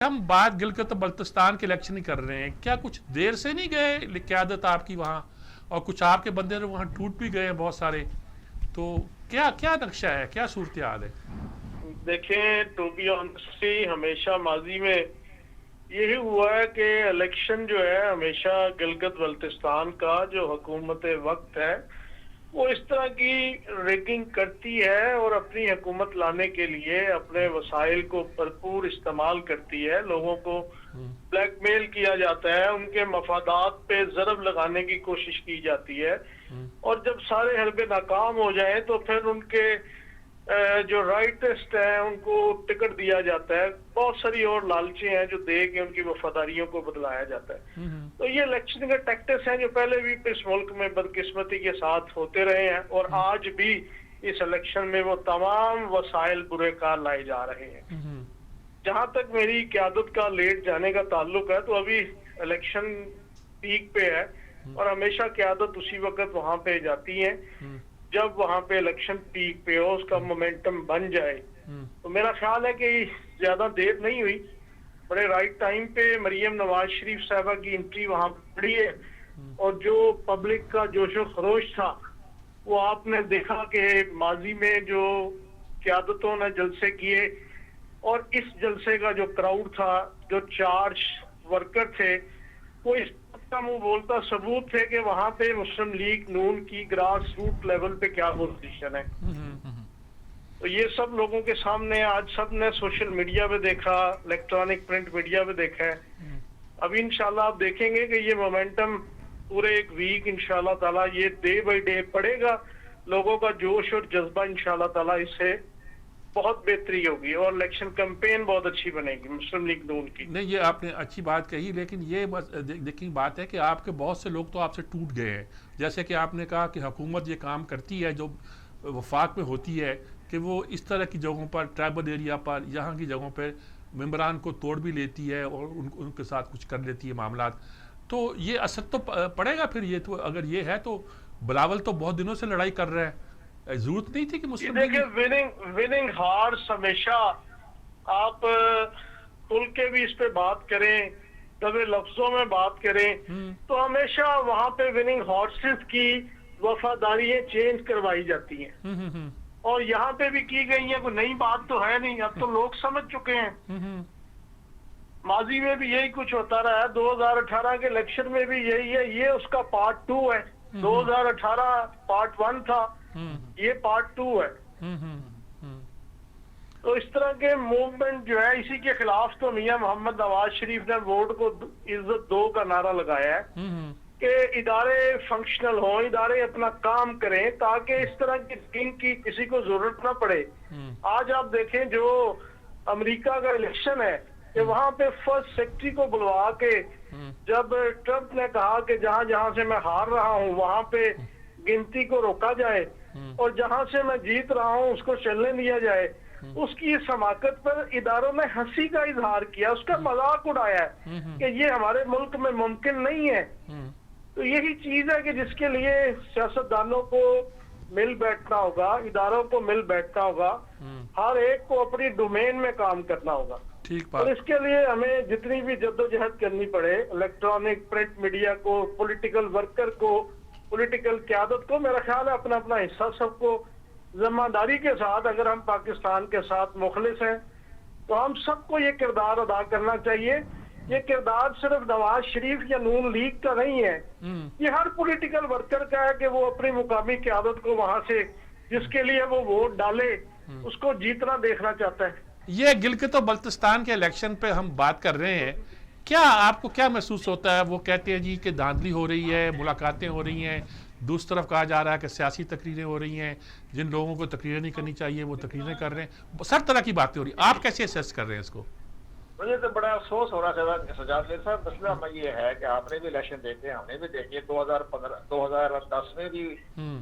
ہم بات گلگت بلتستان کے الیکشن ہی کر رہے ہیں، کیا کچھ دیر سے نہیں گئے قیادت آپ کی وہاں، اور کچھ آپ کے بندے وہاں ٹوٹ بھی گئے ہیں بہت سارے، تو کیا نقشہ ہے، کیا صورتحال ہے؟ دیکھیں، ٹو بی آنسٹلی ہمیشہ ماضی میں یہی ہوا ہے کہ الیکشن جو ہے ہمیشہ گلگت بلتستان کا جو حکومت وقت ہے وہ اس طرح کی ریگنگ کرتی ہے اور اپنی حکومت لانے کے لیے اپنے وسائل کو بھرپور استعمال کرتی ہے، لوگوں کو بلیک میل کیا جاتا ہے، ان کے مفادات پہ ضرب لگانے کی کوشش کی جاتی ہے، اور جب سارے حربے ناکام ہو جائیں تو پھر ان کے جو رائٹسٹ ہیں ان کو ٹکٹ دیا جاتا ہے، بہت ساری اور لالچیں ہیں جو دے کے ان کی وفاداریوں کو بدلایا جاتا ہے۔ تو یہ الیکشن کے ٹیکٹکس ہیں جو پہلے بھی اس ملک میں بدقسمتی کے ساتھ ہوتے رہے ہیں، اور آج بھی اس الیکشن میں وہ تمام وسائل برے کار لائے جا رہے ہیں۔ جہاں تک میری قیادت کا لیٹ جانے کا تعلق ہے تو ابھی الیکشن پیک پہ ہے، اور ہمیشہ قیادت اسی وقت وہاں پہ جاتی ہے جب وہاں پہ الیکشن پیک پہ ہو، اس کا مومنٹم بن جائے۔ تو میرا خیال ہے کہ زیادہ دیر نہیں ہوئی، بڑے رائٹ ٹائم پہ مریم نواز شریف صاحبہ کی انٹری وہاں پڑی ہے، اور جو پبلک کا جوش و خروش تھا وہ آپ نے دیکھا کہ ماضی میں جو قیادتوں نے جلسے کیے، اور اس جلسے کا جو کراؤڈ تھا، جو چارج ورکر تھے، وہ اس بات کا منہ بولتا ثبوت تھے کہ وہاں پہ مسلم لیگ نون کی گراس روٹ لیول پہ کیا پوزیشن ہے۔ تو یہ سب لوگوں کے سامنے آج سب نے سوشل میڈیا پہ دیکھا، الیکٹرانک پرنٹ میڈیا پہ دیکھا ہے۔ ابھی انشاءاللہ آپ دیکھیں گے کہ یہ مومنٹم پورے ایک ویک انشاءاللہ تعالیٰ یہ ڈے بائی ڈے پڑے گا، لوگوں کا جوش اور جذبہ انشاءاللہ تعالیٰ اس سے بہت بہتری ہوگی، اور الیکشن کمپین بہت اچھی بنے گی مسلم لیگ نون کی۔ نہیں، یہ آپ نے اچھی بات کہی، لیکن یہ دیکھیں بات ہے کہ آپ کے بہت سے لوگ تو آپ سے ٹوٹ گئے ہیں، جیسے کہ آپ نے کہا کہ حکومت یہ کام کرتی ہے جو وفاق میں ہوتی ہے کہ وہ اس طرح کی جگہوں پر، ٹرائبل ایریا پر، یہاں کی جگہوں پہ ممبران کو توڑ بھی لیتی ہے اور ان کے ساتھ کچھ کر لیتی ہے معاملات، تو یہ اثر تو پڑے گا پھر، یہ تو اگر یہ ہے تو بلاول تو بہت دنوں سے لڑائی کر رہا ہے، ضرورت نہیں تھی کہ مسلم لیگ۔ دیکھیں، وننگ ہارس ہمیشہ آپ کھل کے بھی اس پہ بات کریں، دبے لفظوں میں بات کریں، تو ہمیشہ وہاں پہ وننگ ہارسز کی وفاداریاں چینج کروائی جاتی ہیں، اور یہاں پہ بھی کی گئی ہیں، کوئی نئی بات تو ہے نہیں، اب تو لوگ سمجھ چکے ہیں۔ ماضی میں بھی یہی کچھ ہوتا رہا ہے، 2018 کے الیکشن میں بھی یہی ہے، یہ اس کا پارٹ 2 ہے، 2018 پارٹ 1 تھا، یہ پارٹ 2 ہے۔ تو اس طرح کے موومنٹ جو ہے، اسی کے خلاف تو میاں محمد نواز شریف نے ووٹ کو عزت دو کا نعرہ لگایا ہے کہ ادارے فنکشنل ہوں، ادارے اپنا کام کریں تاکہ اس طرح کی اسکیم کی کسی کو ضرورت نہ پڑے۔ آج آپ دیکھیں جو امریکہ کا الیکشن ہے کہ وہاں پہ فرسٹ سیکرٹری کو بلوا کے جب ٹرمپ نے کہا کہ جہاں جہاں سے میں ہار رہا ہوں وہاں پہ گنتی کو روکا جائے، اور جہاں سے میں جیت رہا ہوں اس کو چلنے دیا جائے، اس کی اس حماقت پر اداروں نے ہنسی کا اظہار کیا، اس کا مذاق اڑایا ہے کہ یہ ہمارے ملک میں ممکن نہیں ہے۔ تو یہی چیز ہے کہ جس کے لیے سیاستدانوں کو مل بیٹھنا ہوگا، اداروں کو مل بیٹھنا ہوگا، ہر ایک کو اپنی ڈومین میں کام کرنا ہوگا، اور اس کے لیے ہمیں جتنی بھی جدوجہد کرنی پڑے، الیکٹرانک پرنٹ میڈیا کو، پولیٹیکل ورکر کو، پولیٹیکل قیادت کو، میرا خیال ہے اپنا اپنا حصہ سب کو ذمہ داری کے ساتھ، اگر ہم پاکستان کے ساتھ مخلص ہیں تو ہم سب کو یہ کردار ادا کرنا چاہیے۔ یہ کردار صرف نواز شریف یا نون لیگ کا نہیں ہے، یہ ہر پولیٹیکل ورکر کا ہے کہ وہ اپنی مقامی قیادت کو وہاں سے جس کے لیے وہ ووٹ ڈالے اس کو جیتنا دیکھنا چاہتا ہے۔ یہ گلگت و بلتستان کے الیکشن پہ ہم بات کر رہے ہیں، کیا آپ کو کیا محسوس ہوتا ہے؟ وہ کہتے ہیں جی کہ دھاندلی ہو رہی ہے، ملاقاتیں ہو رہی ہیں، دوسری طرف کہا جا رہا ہے کہ سیاسی تقریریں ہو رہی ہیں، جن لوگوں کو تقریریں نہیں کرنی چاہیے وہ تقریریں کر رہے ہیں، سب طرح کی باتیں ہو رہی ہیں، آپ کیسے اسیس کر رہے ہیں اس کو؟ مجھے تو بڑا افسوس ہو رہا ہے سجاد صاحب، مسئلہ میں یہ ہے کہ آپ نے بھی الیکشن دیکھے، ہم نے بھی دیکھے، 2010 میں بھی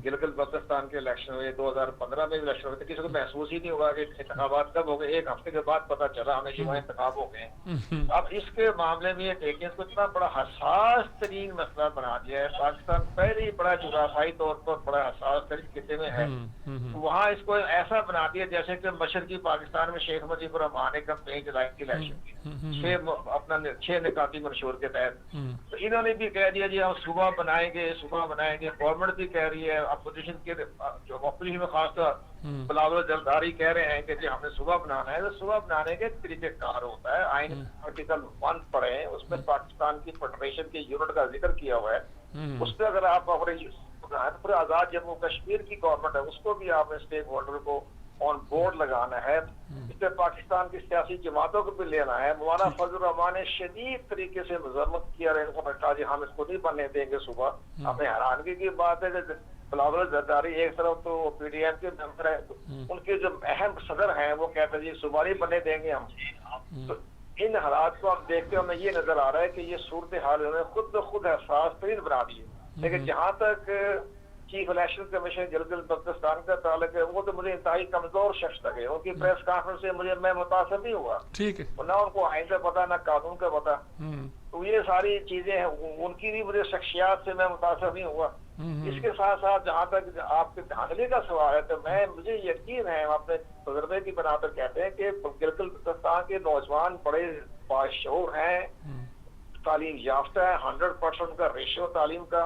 گلگت بلتستان کے الیکشن ہوئے، 2015 میں بھی الیکشن ہوئے، کسی کو محسوس ہی نہیں ہوگا کہ انتخابات کب ہو گئے، ایک ہفتے کے بعد پتہ چلا ہمیں شیوہ انتخاب ہو گئے ہیں۔ اب اس کے معاملے میں یہ دیکھیں، اس کو اتنا بڑا حساس ترین مسئلہ بنا دیا ہے، پاکستان پہلے ہی بڑا جغرافیائی طور پر بڑا حساس ترین خطے میں ہے، وہاں اس کو ایسا بنا دیا جیسے کہ مشرقی پاکستان میں شیخ مجیب الرحمان نے کمپین چلائی تھی الیکشن अपना 6 निकाती मंशूर के तहत। तो इन्होंने भी कह दिया जी हम सुबह बनाएंगे। गवर्नमेंट भी कह रही है, अपोजिशन के जो अपोजिशन में खासतौर बिलावल जरदारी कह रहे हैं कि जी हमने सुबह बनाना है। तो सुबह बनाने के तरीक़ेकार होता है। आइन आर्टिकल 1 पढ़े, उसमें पाकिस्तान की फेडरेशन के यूनिट का जिक्र किया हुआ है। उस पर अगर आप पूरे आजाद जम्मू कश्मीर की गवर्नमेंट है, उसको भी आपने स्टेक होल्डर को ऑन बोर्ड लगाना है। इस पे पाकिस्तान की सियासी जमातों को भी लेना है। मौलाना फजल रहमान ने शदीद तरीके से मजम्मत किया है, इनको कहा जी हम इसको नहीं बनने देंगे सुबह। अपने हैरानगी की बात है कि बिलावल जरदारी एक तरफ तो PDM के मेंबर है, उनके जो अहम सदर हैं वो कहते हैं जी सुबह नहीं बनने देंगे हम। तो इन हालात को आप देखते हो, हमें ये नजर आ रहा है कि ये सूरत हाल खुद ब खुद एहसास तरीन बना दी है। लेकिन जहाँ तक chief election commission Gilgit Baltistan का ताल्लुक है, वो तो मुझे इंतहाई कमजोर शख्स लगे। उनकी प्रेस कॉन्फ्रेंस से मैं मुतासर नहीं हुआ, ठीक है, ना उनको आइन का पता ना कानून का पता। तो ये सारी चीजें हैं, उनकी भी मुझे शख्सियात से मैं मुतासर नहीं हुआ। इसके साथ साथ जहाँ तक आपके धांधली का सवाल है, तो मुझे यकीन है, अपने तजर्बे की बना पर कहते हैं कि गिलगित बल्तिस्तान के नौजवान बड़े बाशऊर हैं, तालीम याफ्ता है, 100% का रेशियो तालीम का,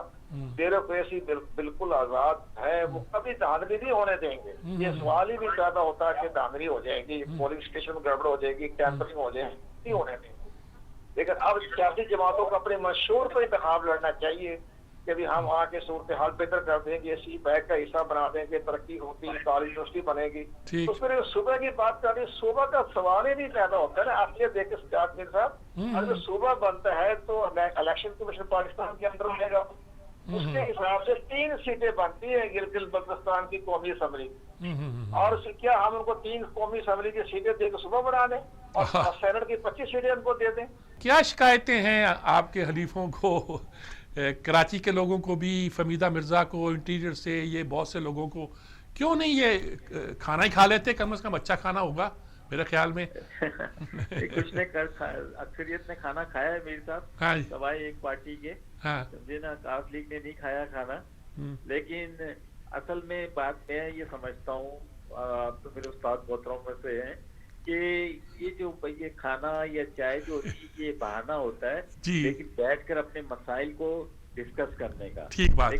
ब्यूरोक्रेसी बिल्कुल आजाद है। वो कभी धांधली नहीं होने देंगे। ये सवाल ही भी पैदा होता है कि धांधली हो जाएगी, पोलिंग स्टेशन में गड़बड़ हो जाएगी, टैंपरिंग हो जाएगी, नहीं होने देंगे। लेकिन अब सियासी जमातों को अपने मंशूर पर इंतखाब लड़ना चाहिए कि भी हम वहाँ के सूरत हाल बेहतर कर देंगे, इसी बैग का हिस्सा बना देंगे, तरक्की होगी, तालीम यूनिवर्सिटी बनेगी। तो फिर सुबह की बात करें, सुबह का सवाल ही नहीं पैदा होता है ना। आप ये देखे सजाद मीर साहब, अगर सुबह बनता है तो इलेक्शन कमीशन पाकिस्तान के अंदर रहेगा, उसके हिसाब से 3 सीटें बनती है गिलगित बल्तिस्तान की कौमी असम्बली। और क्या हम उनको 3 कौमी असम्बली की सीटें देकर सुबह बना दें और सेनेट की 25 सीटें उनको दे दें? क्या शिकायतें हैं आपके हलीफों को, कराची के लोगों को भी, फमीदा मिर्जा को, इंटीरियर से ये बहुत से लोगों को, क्यों नहीं ये खाना ही खा लेते? कम से कम अच्छा खाना होगा मेरे ख्याल में। कुछ ने अक्सरियत ने खाना खाया है मीर साहब, हाँ, सवाए एक पार्टी के, हाँ, समझे ना, काफ लीग ने नहीं खाया खाना। लेकिन असल में बात मैं ये समझता हूँ, आप तो मेरे उस्ताद मोहतरम में से हैं, कि ये जो ये खाना या चाय जो होती है ये बहाना होता है, लेकिन बैठकर अपने मसाइल को डिस्कस करने का। ठीक बात है।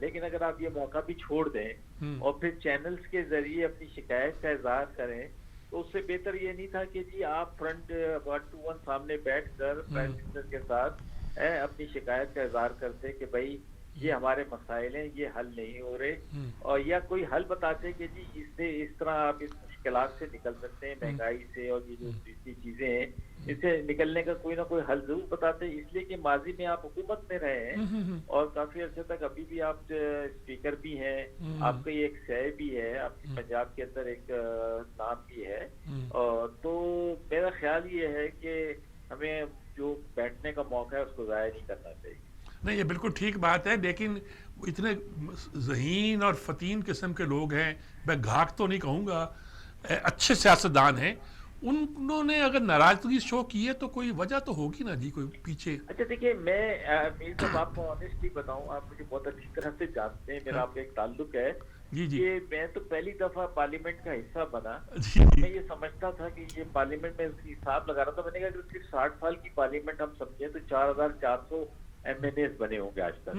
लेकिन अगर आप ये मौका भी छोड़ दें और फिर चैनल्स के जरिए अपनी शिकायत का इजहार करें, तो उससे बेहतर ये नहीं था कि जी आप फ्रंट 1 to 1 सामने बैठकर प्राइम मिनिस्टर के साथ अपनी शिकायत का इजहार करते कि भाई ये हमारे मसाइल हैं, ये हल नहीं हो रहे, और या कोई हल बताते कि जी इससे इस तरह आप इस मुश्किलात से निकल सकते हैं, महंगाई से और ये जो दूसरी चीजें हैं इससे निकलने का कोई ना कोई हल जरूर बताते हैं। इसलिए कि माजी में आप हुकूमत में रहे हैं और काफी अर्से तक अभी भी आप स्पीकर भी हैं, आपका ये एक सह भी है, आपके पंजाब के अंदर एक नाम भी है। और तो मेरा ख्याल ये है कि हमें जो बैठने का मौका है उसको ज़ाया नहीं करना चाहिए। नहीं, ये बिल्कुल ठीक बात है, लेकिन इतने ज़हीन और फ़तीन किस्म के लोग हैं, मैं घाक तो नहीं कहूँगा, अच्छे सियासतदान हैं, उन्होंने अगर नाराजगी शो की है तो कोई वजह तो होगी ना जी, कोई पीछे। अच्छा देखिए, मैं मीर साहब आपको ऑनेस्टली बताऊं, आप मुझे बहुत अच्छी तरह से जानते हैं, मेरा आपका एक ताल्लुक है जी जी। कि मैं तो पहली दफा पार्लियामेंट का हिस्सा बना जी, जी। मैं ये समझता था कि ये पार्लियामेंट में हिसाब लगा रहा था, मैंने कहा कि सिर्फ 60 साल की पार्लियामेंट हम समझे तो 4400 MNAs बने होंगे आज तक,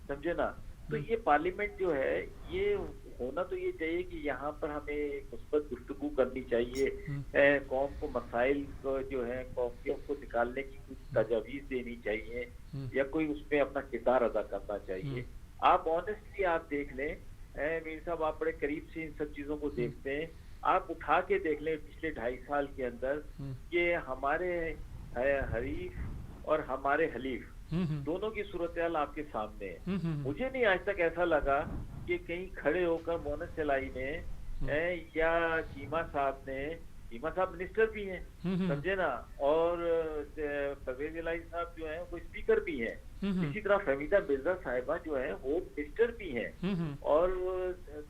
समझे ना। तो ये पार्लियामेंट जो है ये होना तो ये चाहिए कि यहाँ पर हमें मुस्बत गुफ्तगू करनी चाहिए, कौम को मसाइल को जो है कौमियों को निकालने की कुछ तजावीज़ देनी चाहिए या कोई उसमें अपना किरदार अदा करना चाहिए। आप ऑनेस्टली आप देख लें मीर साहब, आप बड़े करीब से इन सब चीज़ों को देखते हैं, आप उठा के देख लें पिछले 2.5 साल के अंदर कि हमारे हरीफ और हमारे हलीफ दोनों की सूरत-ए-हाल आपके सामने है। मुझे नहीं आज तक ऐसा लगा कि कहीं खड़े होकर मोहम्मद सलाई ने या चीमा साहब मिनिस्टर भी हैं, समझे ना, और परवेज इलाही साहब जो हैं वो स्पीकर भी हैं, इसी तरह फमीदा मिर्जा साहिबा जो है वो मिनिस्टर भी हैं। और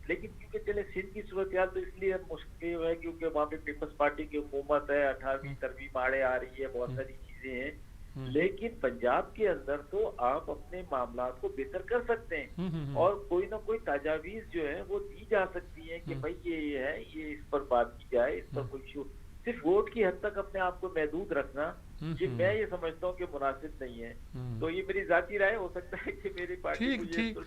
लेकिन क्योंकि चले सिंध की सूरत-ए-हाल तो इसलिए मुश्किल है क्योंकि वहाँ पे पीपल्स पार्टी की हुकूमत है, 18वीं 13वीं बाढ़ें आ रही है, बहुत सारी चीजें हैं। लेकिन पंजाब के अंदर तो आप अपने मामलात को बेहतर कर सकते हैं और कोई ना कोई तजावीज जो है वो दी जा सकती है कि भाई ये है, ये इस पर बात की जाए, इस पर कोई صرف ووٹ کی حد تک اپنے آپ کو محدود رکھنا یہ میں یہ سمجھتا ہوں کہ مناسب نہیں ہے. تو یہ میری ذاتی رائے ہو سکتا ہے کہ میری پارٹی ٹھیک